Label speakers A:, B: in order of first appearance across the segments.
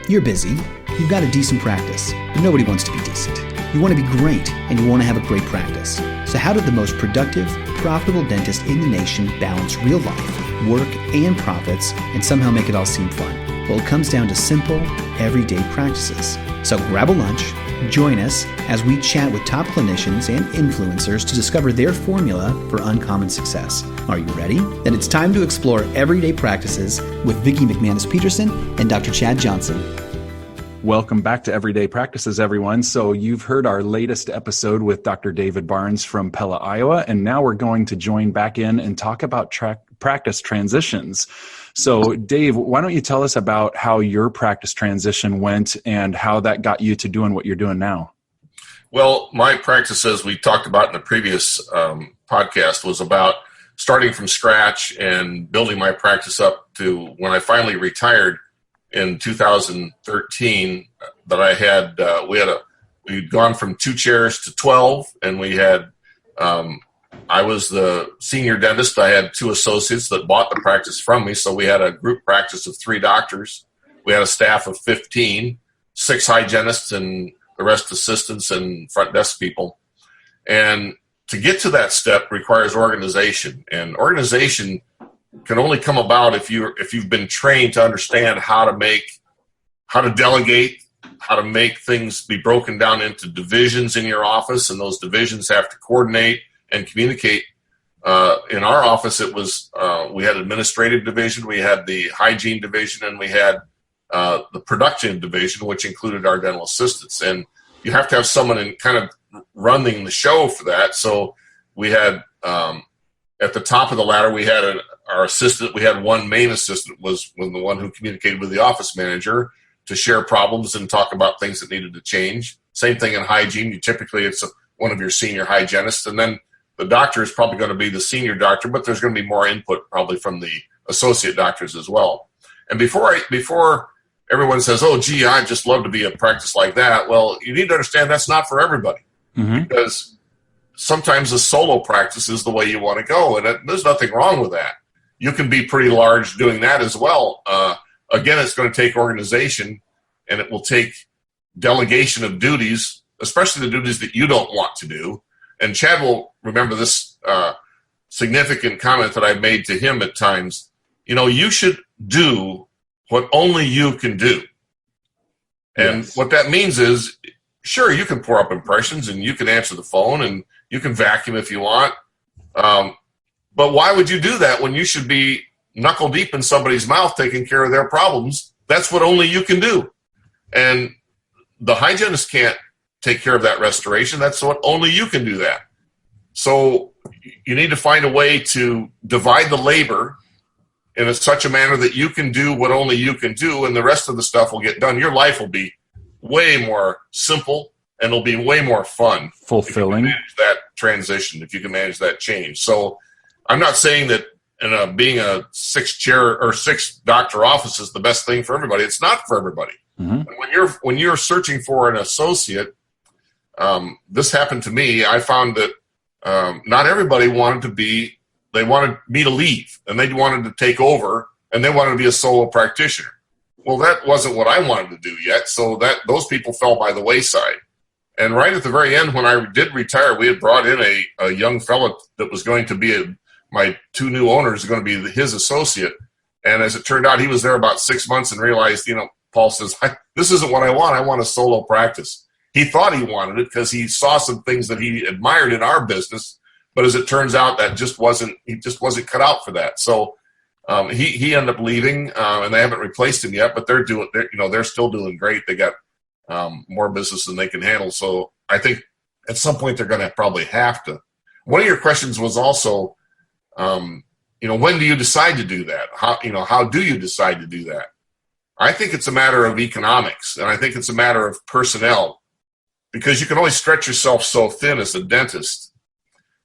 A: You're busy, you've got a decent practice, but nobody wants to be decent. You want to be great, and you want to have a great practice. So how did the most productive, profitable dentist in the nation balance real life, work, and profits, and somehow make it all seem fun? Well, it comes down to simple, everyday practices. So grab a lunch, join us as we chat with top clinicians and influencers to discover their formula for uncommon success. Are you ready? Then it's time to explore everyday practices with Vicki McManus-Peterson and Dr. Chad Johnson.
B: Welcome back to Everyday Practices, everyone. So you've heard our latest episode with Dr. David Barnes from Pella, Iowa, and now we're going to join back in and talk about practice transitions. So Dave, why don't you tell us about how your practice transition went and how that got you to doing what you're doing now?
C: Well, my practice, as we talked about in the previous podcast, was about starting from scratch and building my practice up to when I finally retired in 2013. That I had, we'd gone from 2 chairs to 12, and we had, I was the senior dentist. I had 2 associates that bought the practice from me. So we had a group practice of 3 doctors. We had a staff of 15, 6 hygienists, and the rest assistants and front desk people. And to get to that step requires organization, and organization can only come about if you've been trained to understand how to delegate, how to make things be broken down into divisions in your office, and those divisions have to coordinate and communicate. In our office, it was we had administrative division, we had the hygiene division, and we had the production division, which included our dental assistants. And you have to have someone in kind of running the show for that. So we had at the top of the ladder, we had our assistant. We had one main assistant was the one who communicated with the office manager to share problems and talk about things that needed to change. Same thing in hygiene. It's one of your senior hygienists, and then the doctor is probably going to be the senior doctor, but there's going to be more input probably from the associate doctors as well. And before everyone says, "Oh, gee, I'd just love to be a practice like that," well, you need to understand that's not for everybody, because sometimes a solo practice is the way you want to go, and there's nothing wrong with that. You can be pretty large doing that as well. Again, it's going to take organization, and it will take delegation of duties, especially the duties that you don't want to do. And Chad will remember this significant comment that I've made to him at times. You should do what only you can do. And yes. What that means is, sure, you can pour up impressions, and you can answer the phone, and you can vacuum if you want. But why would you do that when you should be knuckle deep in somebody's mouth taking care of their problems? That's what only you can do. And the hygienist can't take care of that restoration. That's what only you can do that. So you need to find a way to divide the labor in such a manner that you can do what only you can do, and the rest of the stuff will get done. Your life will be way more simple, and it'll be way more fun.
B: Fulfilling.
C: If you can manage that transition, if you can manage that change. So I'm not saying that being a 6-chair or 6 doctor office is the best thing for everybody. It's not for everybody. Mm-hmm. When you're searching for an associate, this happened to me. I found that not everybody they wanted me to leave, and they wanted to take over, and they wanted to be a solo practitioner. Well, that wasn't what I wanted to do yet, so those people fell by the wayside. And right at the very end, when I did retire, we had brought in a young fellow that was going to be my 2 new owners are going to be his associate. And as it turned out, he was there about 6 months and realized, Paul says, this isn't what I want. I want a solo practice. He thought he wanted it because he saw some things that he admired in our business. But as it turns out, he just wasn't cut out for that. So he ended up leaving, and they haven't replaced him yet, but they're still doing great. They got more business than they can handle. So I think at some point they're going to probably have to. One of your questions was also, when do you decide to do that? How do you decide to do that? I think it's a matter of economics, and I think it's a matter of personnel, because you can only stretch yourself so thin as a dentist.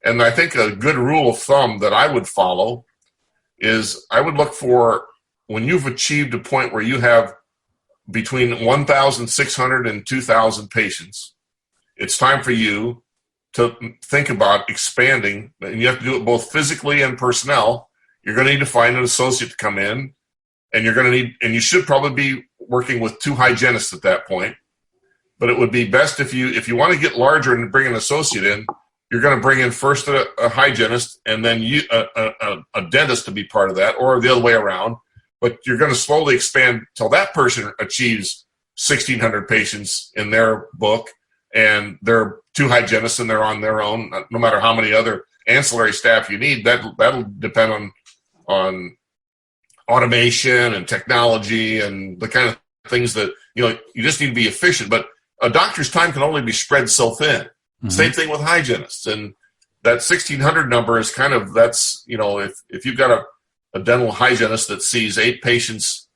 C: And I think a good rule of thumb that I would follow is I would look for, when you've achieved a point where you have between 1,600 and 2,000 patients, it's time for you to think about expanding, and you have to do it both physically and personnel. You're going to need to find an associate to come in, and you should probably be working with 2 hygienists at that point. But it would be best if you want to get larger and bring an associate in, you're going to bring in first a hygienist and then a dentist to be part of that, or the other way around. But you're going to slowly expand till that person achieves 1,600 patients in their book, and they're 2 hygienists and they're on their own. No matter how many other ancillary staff you need, that'll depend on automation and technology and the kind of things that, you just need to be efficient. But a doctor's time can only be spread so thin. Mm-hmm. Same thing with hygienists. And that 1,600 number is kind of, that's, if you've got a dental hygienist that sees 8 patients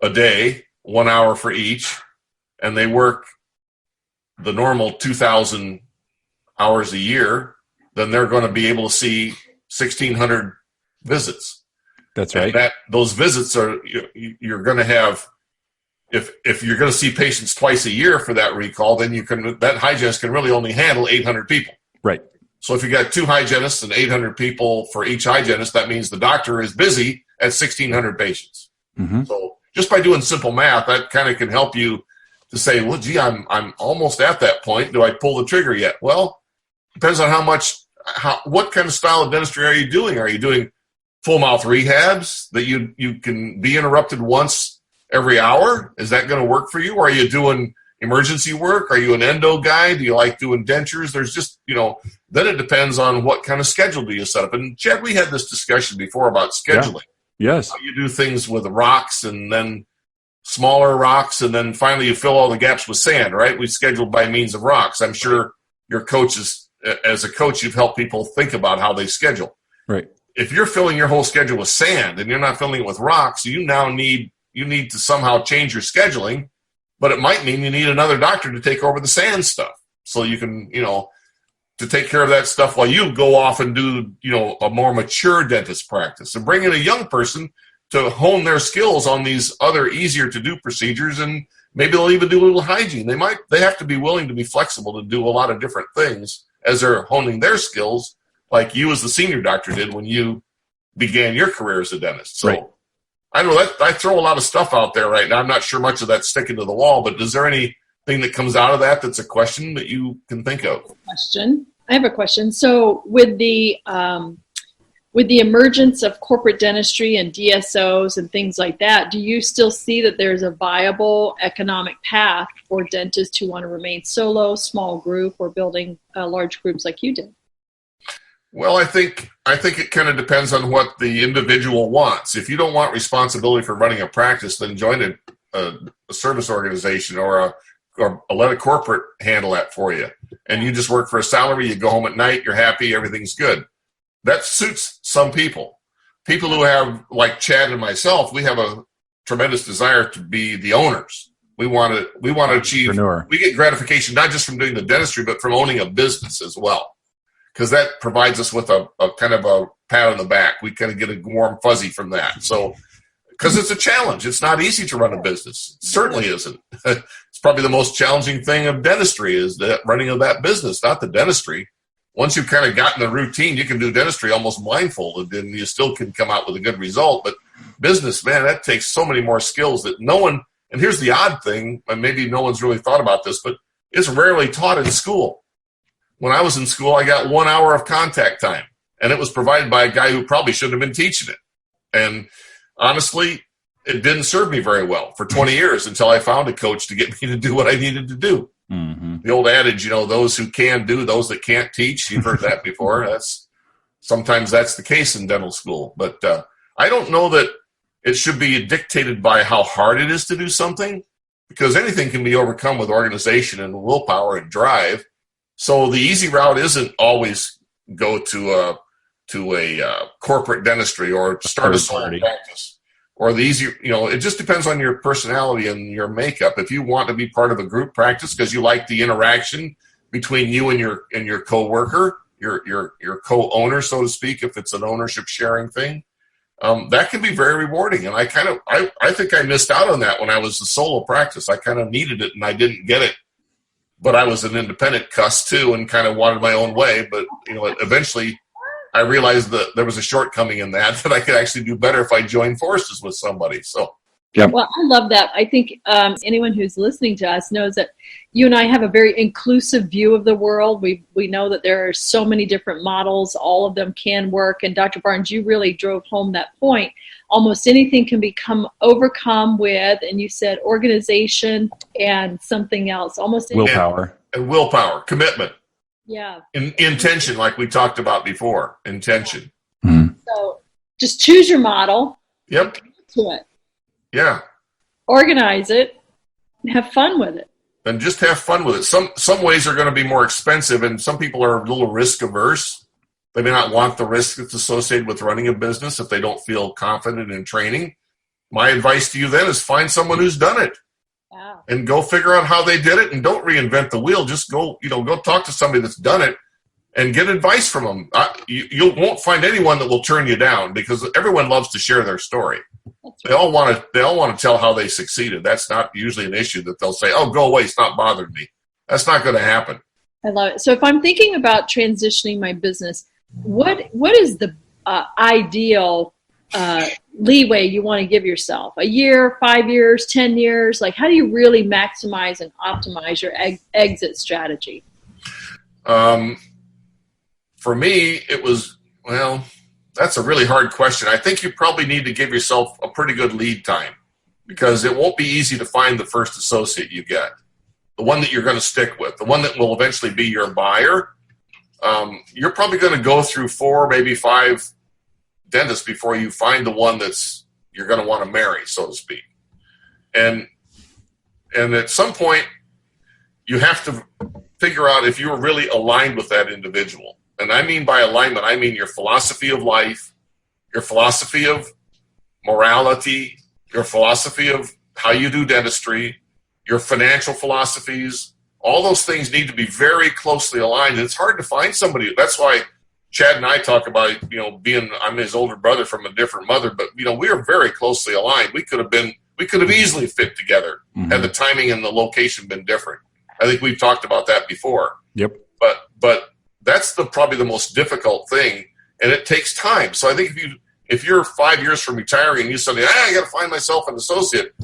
C: a day, 1 hour for each, and they work the normal 2,000 hours a year, then they're going to be able to see 1,600 visits.
B: That's right.
C: And those visits you're going to have, if you're going to see patients twice a year for that recall, then that hygienist can really only handle 800 people.
B: Right.
C: So if you got 2 hygienists and 800 people for each hygienist, that means the doctor is busy at 1,600 patients. Mm-hmm. So just by doing simple math, that kind of can help you to say, well, gee, I'm almost at that point. Do I pull the trigger yet? Well, depends on what kind of style of dentistry are you doing? Are you doing full mouth rehabs that you can be interrupted once every hour? Is that going to work for you? Or are you doing emergency work? Are you an endo guy? Do you like doing dentures? There's just, then it depends on what kind of schedule do you set up. And Chad, we had this discussion before about scheduling.
B: Yeah. Yes.
C: How you do things with rocks and then smaller rocks, and then finally you fill all the gaps with sand, right? We scheduled by means of rocks. I'm sure your coaches, as a coach, you've helped people think about how they schedule.
B: Right.
C: If you're filling your whole schedule with sand and you're not filling it with rocks, you need to somehow change your scheduling, but it might mean you need another doctor to take over the sand stuff. So you can, to take care of that stuff while you go off and do, a more mature dentist practice, and bring in a young person to hone their skills on these other easier to do procedures. And maybe they'll even do a little hygiene. They have to be willing to be flexible to do a lot of different things as they're honing their skills, like you as the senior doctor did when you began your career as a dentist. So right. I know that I throw a lot of stuff out there right now. I'm not sure much of that's sticking to the wall, but is there anything that comes out of that's a question that you can think of?
D: I have a question. So with the emergence of corporate dentistry and DSOs and things like that, do you still see that there's a viable economic path for dentists who want to remain solo, small group, or building large groups like you did?
C: Well, I think it kind of depends on what the individual wants. If you don't want responsibility for running a practice, then join a service organization or let a corporate handle that for you. And you just work for a salary, you go home at night, you're happy, everything's good. That suits some people. People who have, like Chad and myself, we have a tremendous desire to be the owners. We want to achieve, we get gratification not just from doing the dentistry, but from owning a business as well. Because that provides us with a kind of a pat on the back. We kind of get a warm fuzzy from that. So, because it's a challenge. It's not easy to run a business. It certainly isn't. It's probably the most challenging thing of dentistry is the running of that business, not the dentistry. Once you've kind of gotten the routine, you can do dentistry almost blindfolded, and you still can come out with a good result. But business, man, that takes so many more skills that no one, and here's the odd thing, and maybe no one's really thought about this, but it's rarely taught in school. When I was in school, I got 1 hour of contact time, and it was provided by a guy who probably shouldn't have been teaching it. And honestly, it didn't serve me very well for 20 years until I found a coach to get me to do what I needed to do. Mm-hmm. The old adage, those who can do, those that can't teach. You've heard that before. Sometimes that's the case in dental school. But I don't know that it should be dictated by how hard it is to do something, because anything can be overcome with organization and willpower and drive. So the easy route isn't always go to a corporate dentistry or start a solo practice. Or the easier, it just depends on your personality and your makeup. If you want to be part of a group practice because you like the interaction between you and your coworker, your co-owner, so to speak, if it's an ownership sharing thing, that can be very rewarding. And I think I missed out on that when I was a solo practice. I kind of needed it and I didn't get it. But I was an independent cuss too and kind of wanted my own way. But eventually I realized that there was a shortcoming in that I could actually do better if I joined forces with somebody. So
B: Yep.
D: Well, I love that. I think anyone who's listening to us knows that you and I have a very inclusive view of the world. We know that there are so many different models. All of them can work. And Dr. Barnes, you really drove home that point. Almost anything can become overcome with, and you said organization and something else. Almost
B: willpower.
C: And willpower, commitment.
D: Yeah.
C: Intention, like we talked about before. Intention.
B: Mm-hmm.
D: So just choose your model.
C: Yep.
D: Commit to it.
C: Yeah.
D: Organize it. And have fun with it.
C: And just have fun with it. Some ways are going to be more expensive, and some people are a little risk averse. They may not want the risk that's associated with running a business if they don't feel confident in training. My advice to you then is find someone who's done it.
D: Wow.
C: And go figure out how they did it, and don't reinvent the wheel. Just go talk to somebody that's done it and get advice from them. You won't find anyone that will turn you down, because everyone loves to share their story. They all want to tell how they succeeded. That's not usually an issue that they'll say, "Oh, go away, stop bothering me." That's not going to happen.
D: I love it. So if I'm thinking about transitioning my business, what is the ideal leeway you want to give yourself? A year, 5 years, 10 years? Like, how do you really maximize and optimize your exit strategy?
C: For me, it was, well, that's a really hard question. I think you probably need to give yourself a pretty good lead time, because it won't be easy to find the first associate you get, the one that you're going to stick with, the one that will eventually be your buyer. You're probably going to go through 4, maybe 5 dentists before you find the one that's you're going to want to marry, so to speak. And at some point, you have to figure out if you're really aligned with that individual. And I mean by alignment, I mean your philosophy of life, your philosophy of morality, your philosophy of how you do dentistry, your financial philosophies. All those things need to be very closely aligned. And it's hard to find somebody. That's why Chad and I talk about, I'm his older brother from a different mother, but we are very closely aligned. We could have easily fit together had the timing and the location been different. I think we've talked about that before.
B: Yep.
C: But that's probably the most difficult thing, and it takes time. So I think if you're 5 years from retiring and you suddenly, I got to find myself an associate,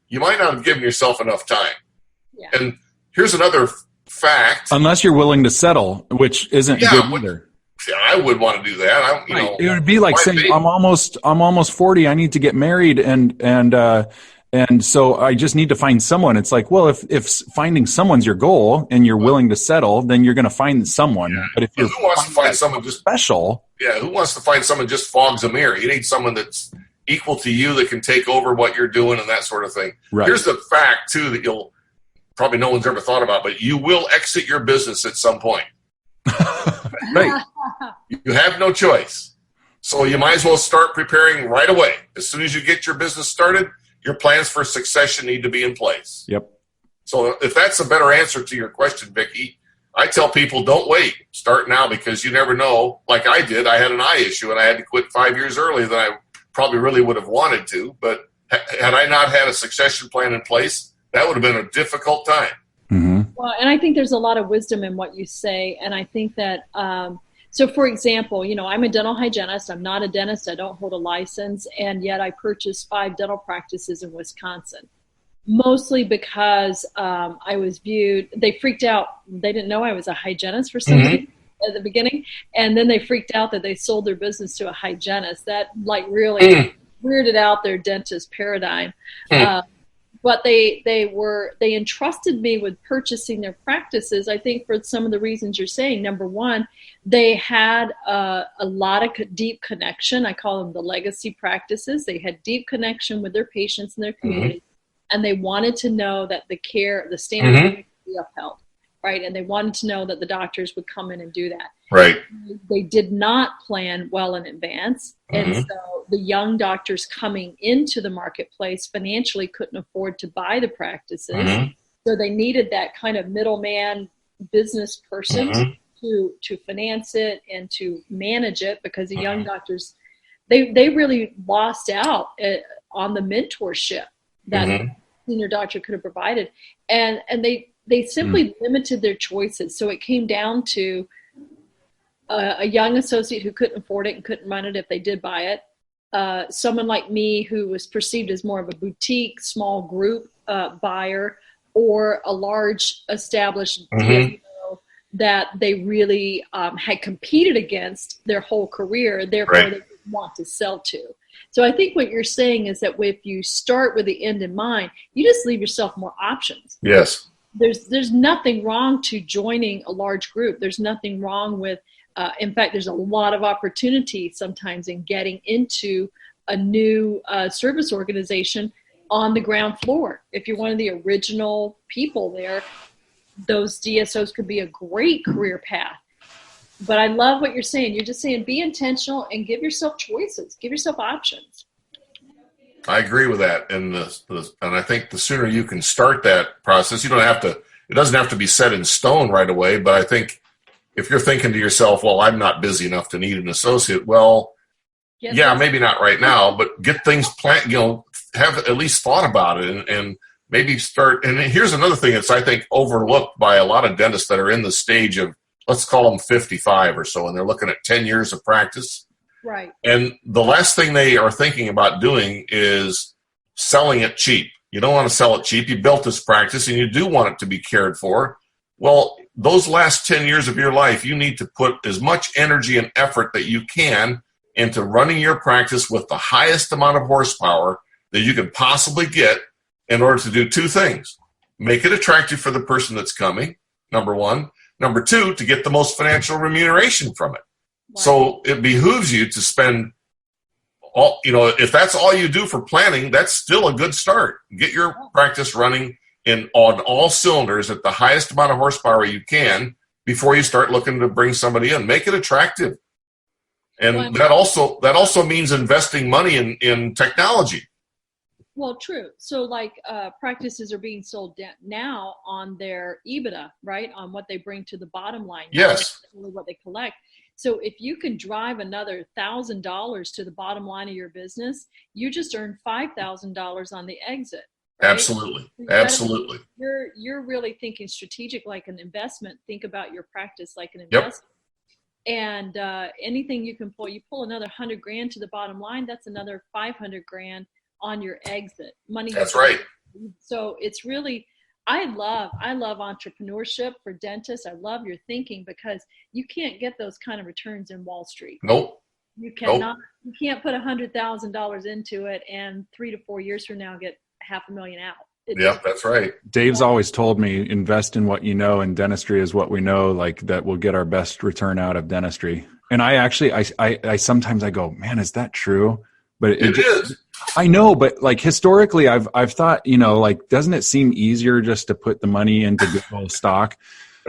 C: you might not have given yourself enough time.
D: Yeah.
C: And here's another fact.
B: Unless you're willing to settle, which isn't good either.
C: I would want to do that.
B: It would be like saying, I'm almost 40. I need to get married, and so I just need to find someone. It's like, well, if finding someone's your goal and you're willing to settle, then you're going to find someone.
C: Yeah.
B: But if
C: who wants to find someone just
B: special?
C: Yeah, who wants to find someone just fogs a mirror? You need someone that's equal to you, that can take over what you're doing and that sort of thing.
B: Right.
C: Here's the fact too that you'll probably no one's ever thought about, but you will exit your business at some point.
B: Right.
C: You have no choice. So you might as well start preparing right away. As soon as you get your business started, your plans for succession need to be in place.
B: Yep.
C: So if that's a better answer to your question, Vicki, I tell people don't wait. Start now, because you never know. Like I did, I had an eye issue and I had to quit 5 years earlier than I probably really would have wanted to. But had I not had a succession plan in place, that would have been a difficult time.
B: Mm-hmm.
D: Well, and I think there's a lot of wisdom in what you say. And I think that, so for example, I'm a dental hygienist. I'm not a dentist. I don't hold a license. And yet I purchased 5 dental practices in Wisconsin, mostly because I was viewed, they freaked out. They didn't know I was a hygienist for some reason at the beginning. And then they freaked out that they sold their business to a hygienist. That really weirded out their dentist paradigm. But they entrusted me with purchasing their practices, I think, for some of the reasons you're saying. Number one, they had a lot of deep connection. I call them the legacy practices. They had deep connection with their patients and their community, and they wanted to know that the standard would be upheld, right? And they wanted to know that the doctors would come in and do that.
C: Right.
D: They did not plan well in advance. And so the young doctors coming into the marketplace financially couldn't afford to buy the practices. So they needed that kind of middleman business person to finance it and to manage it, because the young doctors, they really lost out on the mentorship that the senior doctor could have provided. And they simply limited their choices. So it came down to a young associate who couldn't afford it and couldn't run it if they did buy it, someone like me who was perceived as more of a boutique, small group buyer, or a large established DSO that they really had competed against their whole career, therefore they didn't want to sell to. So I think what you're saying is that if you start with the end in mind, you just leave yourself more options.
C: Yes.
D: There's nothing wrong to joining a large group. There's nothing wrong with, in fact, there's a lot of opportunity sometimes in getting into a new service organization on the ground floor. If you're one of the original people there, those DSOs could be a great career path. But I love what you're saying. You're just saying be intentional and give yourself choices, give yourself options.
C: I agree with that, and and I think the sooner you can start that process, you don't have to. It doesn't have to be set in stone right away. But I think if you're thinking to yourself, "Well, I'm not busy enough to need an associate," well, yeah, maybe not right now, but get things planned. Have at least thought about it, and maybe start. And here's another thing that's, I think, overlooked by a lot of dentists that are in the stage of, let's call them 55 or so, and they're looking at 10 years of practice.
D: Right.
C: And the last thing they are thinking about doing is selling it cheap. You don't want to sell it cheap. You built this practice and you do want it to be cared for. Well, those last 10 years of your life, you need to put as much energy and effort that you can into running your practice with the highest amount of horsepower that you can possibly get in order to do two things. Make it attractive for the person that's coming, number one. Number two, to get the most financial remuneration from it. Wow. So it behooves you to spend all, if that's all you do for planning, that's still a good start. Get your practice running on all cylinders at the highest amount of horsepower you can before you start looking to bring somebody in. Make it attractive. And that also means investing money in technology.
D: Well, true. So like practices are being sold now on their EBITDA, right? On what they bring to the bottom line.
C: Yes.
D: What they collect. So if you can drive another $1,000 to the bottom line of your business, you just earned $5,000 on the exit. Right?
C: Absolutely.
D: So
C: Absolutely.
D: You're really thinking strategic, like an investment. Think about your practice like an investment. Yep. And anything you can pull another $100,000 to the bottom line. That's another $500,000 on your exit. Money.
C: That's right.
D: So it's really, I love entrepreneurship for dentists. I love your thinking because you can't get those kind of returns in Wall Street.
C: Nope.
D: You cannot. Nope. You can't put $100,000 into it and 3 to 4 years from now get $500,000 out.
C: Yeah, that's right.
B: Dave's always told me, invest in what you know, and dentistry is what we know, like that will get our best return out of dentistry. And I sometimes I go, man, is that true? But it is. I know, but like historically, I've thought, like, doesn't it seem easier just to put the money into good old stock?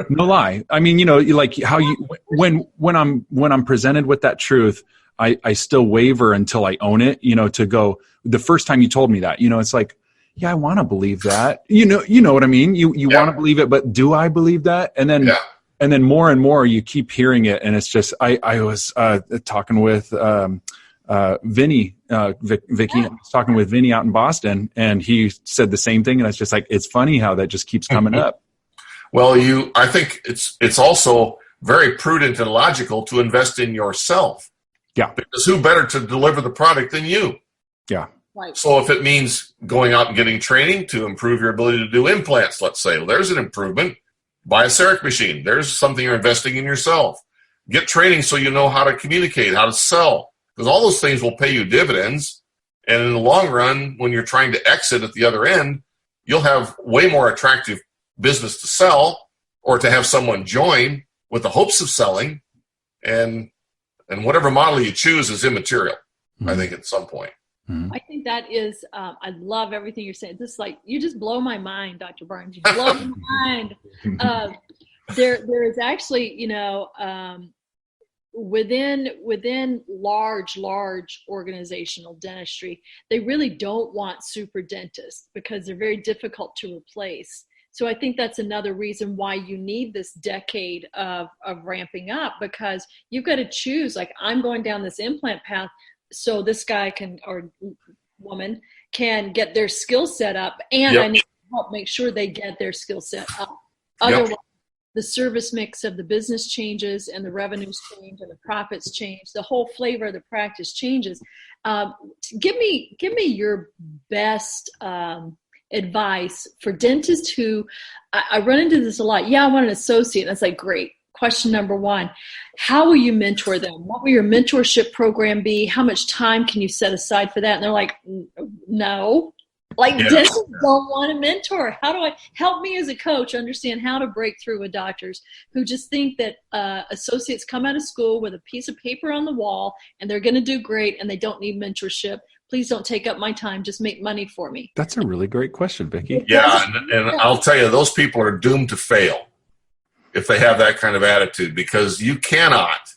B: No lie. I mean, like how when I'm presented with that truth, I still waver until I own it. To go the first time you told me that, it's like, yeah, I want to believe that. You know what I mean? You want to believe it, but do I believe that? And then. Yeah. And then more and more you keep hearing it, and it's just I was talking with Vinny, Vicky. I was talking with Vinny out in Boston, and he said the same thing, and it's just like it's funny how that just keeps coming up.
C: Well, I think it's also very prudent and logical to invest in yourself.
B: Yeah,
C: because who better to deliver the product than you?
B: Yeah.
D: Right.
C: So if it means going out and getting training to improve your ability to do implants, let's say, well, there's an improvement. Buy a CEREC machine. There's something you're investing in yourself. Get training so you know how to communicate, how to sell, because all those things will pay you dividends. And in the long run, when you're trying to exit at the other end, you'll have way more attractive business to sell or to have someone join with the hopes of selling. And whatever model you choose is immaterial, I think, at some point.
D: I think that is, I love everything you're saying. This like, you just blow my mind, Dr. Barnes. You blow my mind. There is actually, within large organizational dentistry, they really don't want super dentists because they're very difficult to replace. So I think that's another reason why you need this decade of ramping up, because you've got to choose, like, I'm going down this implant path so this guy can, or woman can get their skill set up, and I need to help make sure they get their skill set up. Otherwise, the service mix of the business changes and the revenues change and the profits change, the whole flavor of the practice changes. Give me your best advice for dentists who, I run into this a lot. Yeah, I want an associate. And it's like, great. Question number one, how will you mentor them? What will your mentorship program be? How much time can you set aside for that? And they're like, no. Like, dentists don't want a mentor. How do I help me as a coach understand how to break through with doctors who just think that associates come out of school with a piece of paper on the wall and they're going to do great and they don't need mentorship? Please don't take up my time. Just make money for me.
B: That's a really great question, Vicki.
C: Yeah, and I'll tell you, those people are doomed to fail if they have that kind of attitude, because you cannot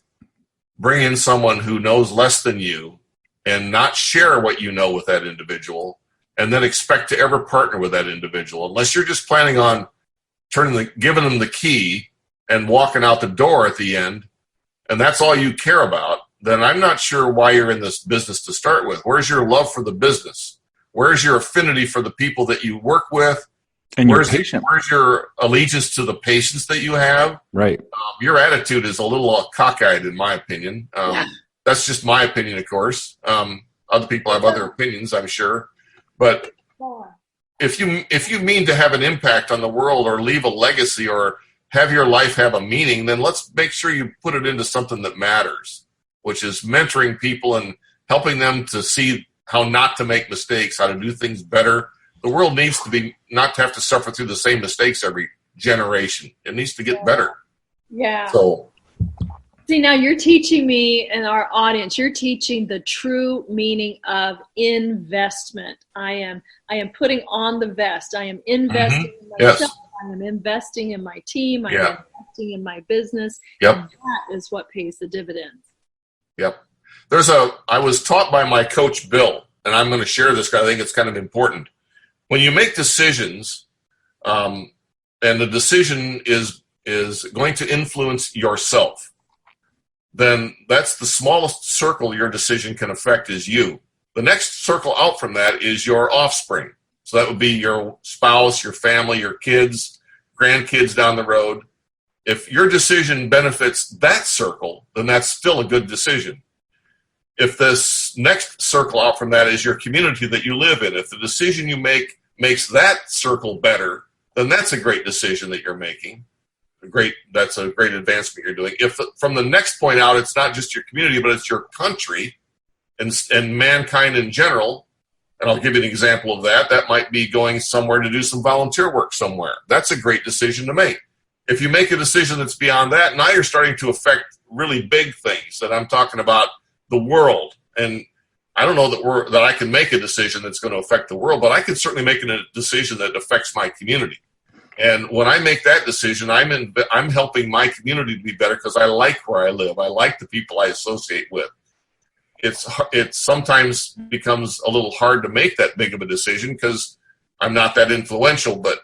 C: bring in someone who knows less than you and not share what you know with that individual and then expect to ever partner with that individual. Unless you're just planning on giving them the key and walking out the door at the end, and that's all you care about, then I'm not sure why you're in this business to start with. Where's your love for the business? Where's your affinity for the people that you work with?
B: And where's
C: your allegiance to the patients that you have?
B: Right.
C: Your attitude is a little cockeyed, in my opinion. That's just my opinion, of course. Other people have other opinions, I'm sure. But if you mean to have an impact on the world or leave a legacy or have your life have a meaning, then let's make sure you put it into something that matters, which is mentoring people and helping them to see how not to make mistakes, how to do things better. The world needs to be not to have to suffer through the same mistakes every generation. It needs to get better.
D: Yeah.
C: So,
D: see, now you're teaching me and our audience, you're teaching the true meaning of investment. I am putting on the vest. I am investing in myself.
C: Yes.
D: I am investing in my team. I'm investing in my business.
C: Yep.
D: And that is what pays the dividends.
C: Yep. I was taught by my coach, Bill, and I'm going to share this because I think it's kind of important. When you make decisions, and the decision is going to influence yourself, then that's the smallest circle your decision can affect is you. The next circle out from that is your offspring. So that would be your spouse, your family, your kids, grandkids down the road. If your decision benefits that circle, then that's still a good decision. If this next circle out from that is your community that you live in, if the decision you make makes that circle better, then that's a great decision that you're making. That's a great advancement you're doing. If from the next point out, it's not just your community, but it's your country and mankind in general, and I'll give you an example of that. That might be going somewhere to do some volunteer work somewhere. That's a great decision to make. If you make a decision that's beyond that, now you're starting to affect really big things, that I'm talking about the world. And I don't know that I can make a decision that's going to affect the world, but I can certainly make a decision that affects my community. And when I make that decision, I'm helping my community to be better because I like where I live. I like the people I associate with. It sometimes becomes a little hard to make that big of a decision because I'm not that influential, but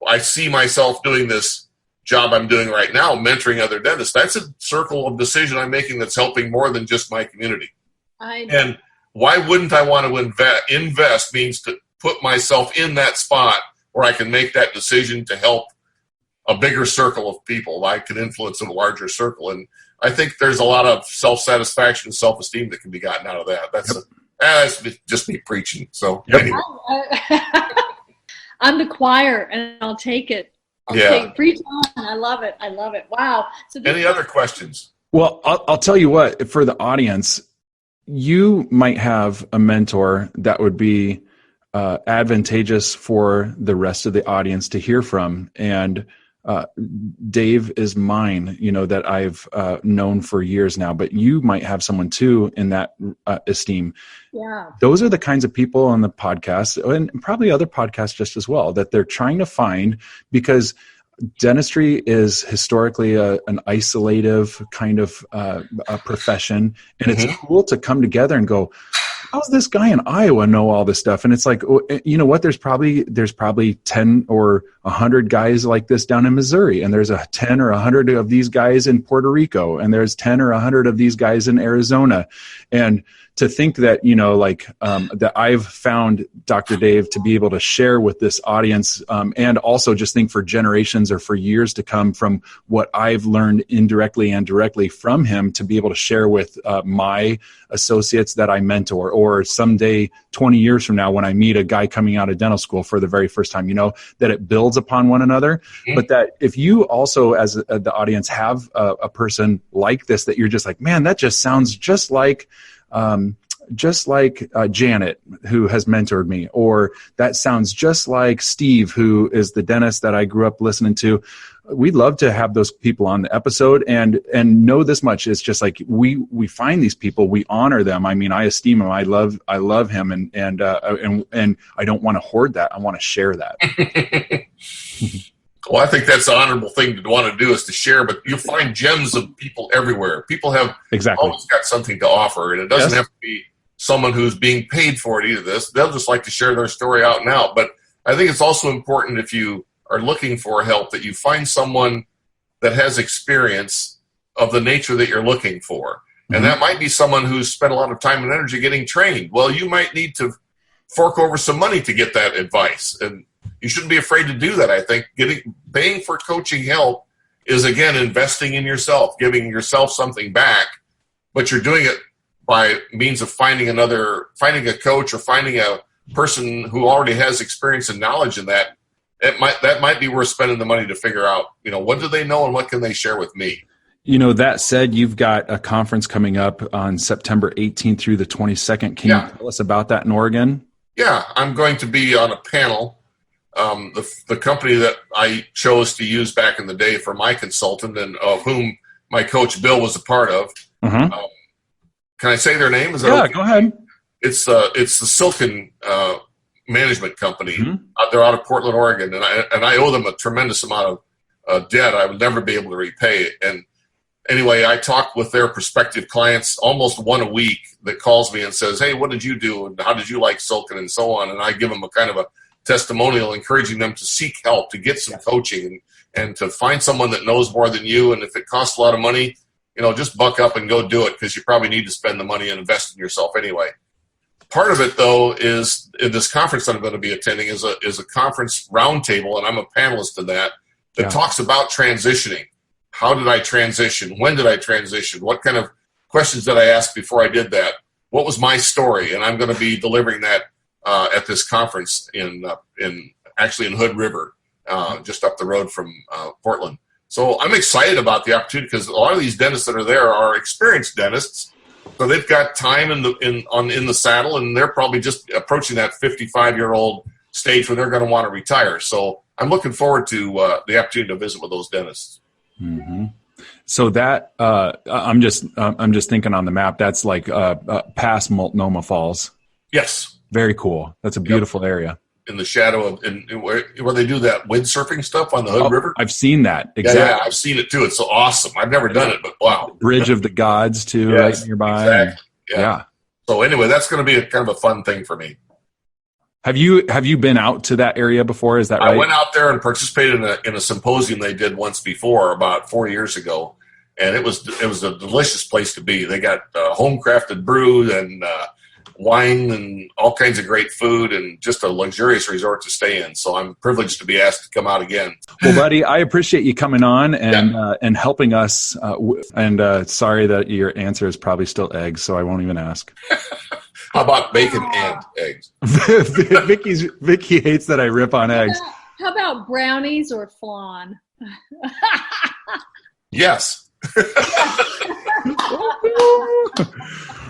C: I see myself doing this job I'm doing right now, mentoring other dentists. That's a circle of decision I'm making that's helping more than just my community.
D: I know.
C: And why wouldn't I want to invest means to put myself in that spot where I can make that decision to help a bigger circle of people. I can influence a larger circle. And I think there's a lot of self-satisfaction and self-esteem that can be gotten out of that. That's just me preaching. So anyway.
D: I'm the choir, and I'll take it. Preach on. I love it. Wow. So
C: any other questions?
B: Well, I'll tell you what, for the audience, you might have a mentor that would be advantageous for the rest of the audience to hear from. And Dave is mine, that I've known for years now, but you might have someone too in that esteem.
D: Yeah. Those
B: are the kinds of people on the podcast, and probably other podcasts just as well, that they're trying to find, because dentistry is historically an isolative kind of a profession. And it's cool to come together and go, how's this guy in Iowa know all this stuff? And it's like, you know what? There's probably 10 or 100 guys like this down in Missouri, and there's 10 or 100 of these guys in Puerto Rico, and there's 10 or 100 of these guys in Arizona. And to think that, that I've found Dr. Dave to be able to share with this audience, and also just think for generations or for years to come from what I've learned indirectly and directly from him, to be able to share with my associates that I mentor, or someday 20 years from now when I meet a guy coming out of dental school for the very first time, that it builds upon one another. Mm-hmm. But that if you also, as the audience, have a person like this, that you're just like, man, that just sounds just like Janet, who has mentored me, or that sounds just like Steve, who is the dentist that I grew up listening to. We'd love to have those people on the episode, and know this much. It's just like we find these people, we honor them. I mean, I esteem him. I love him, and I don't want to hoard that. I want to share that.
C: Well, I think that's an honorable thing to want to do, is to share, but you'll find gems of people everywhere. People have always got something to offer, and it doesn't have to be someone who's being paid for it either. They'll just like to share their story out and out. But I think it's also important, if you are looking for help, that you find someone that has experience of the nature that you're looking for. Mm-hmm. And that might be someone who's spent a lot of time and energy getting trained. Well, you might need to fork over some money to get that advice, and you shouldn't be afraid to do that. I think paying for coaching help is, again, investing in yourself, giving yourself something back, but you're doing it by means of finding a coach or finding a person who already has experience and knowledge in that. That might be worth spending the money to figure out, what do they know and what can they share with me?
B: That said, you've got a conference coming up on September 18th through the 22nd. Can you tell us about that in Oregon? Yeah,
C: I'm going to be on a panel. The company that I chose to use back in the day for my consultant, and of whom my coach Bill was a part of. Mm-hmm. Can I say their name? Is that okay?
B: Go ahead.
C: It's the Silken management company. Mm-hmm. They're out of Portland, Oregon, and I owe them a tremendous amount of debt I would never be able to repay. And anyway, I talk with their prospective clients almost one a week that calls me and says, "Hey, what did you do? And how did you like Silken?" and so on. And I give them a kind of a testimonial, encouraging them to seek help, to get some coaching, and to find someone that knows more than you. And if it costs a lot of money, just buck up and go do it, because you probably need to spend the money and invest in yourself anyway. Part of it, though, is in this conference that I'm going to be attending is a conference roundtable, and I'm a panelist in that talks about transitioning. How did I transition? When did I transition? What kind of questions did I ask before I did that? What was my story? And I'm going to be delivering that at this conference in Hood River, just up the road from Portland. So I'm excited about the opportunity, because a lot of these dentists that are there are experienced dentists, so they've got time in the saddle, and they're probably just approaching that 55-year-old stage where they're going to want to retire. So I'm looking forward to the opportunity to visit with those dentists.
B: Mm-hmm. So that I'm just thinking on the map. That's like past Multnomah Falls.
C: Yes.
B: Very cool. That's a beautiful area.
C: In the shadow of where they do that windsurfing stuff on the Hood River.
B: I've seen that. Exactly.
C: Yeah, I've seen it too. It's so awesome. I've never done it, but wow.
B: Bridge of the Gods too, right nearby.
C: Exactly. Yeah. So anyway, that's going to be a kind of a fun thing for me.
B: Have you been out to that area before? Is that right?
C: I went out there and participated in a symposium they did once before, about 4 years ago, and it was a delicious place to be. They got home crafted brew and wine and all kinds of great food, and just a luxurious resort to stay in. So I'm privileged to be asked to come out again.
B: Well, buddy, I appreciate you coming on and helping us. Sorry that your answer is probably still eggs, so I won't even ask.
C: How about bacon and eggs?
B: Vicky hates that I rip on eggs.
D: How about brownies or flan?
C: Yes.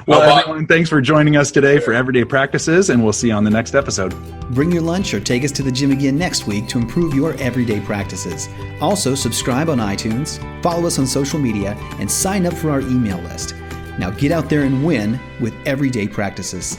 B: Well, everyone, thanks for joining us today for Everyday Practices, and we'll see you on the next episode.
A: Bring your lunch or take us to the gym again next week to improve your everyday practices. Also, subscribe on iTunes, follow us on social media, and sign up for our email list. Now get out there and win with Everyday Practices.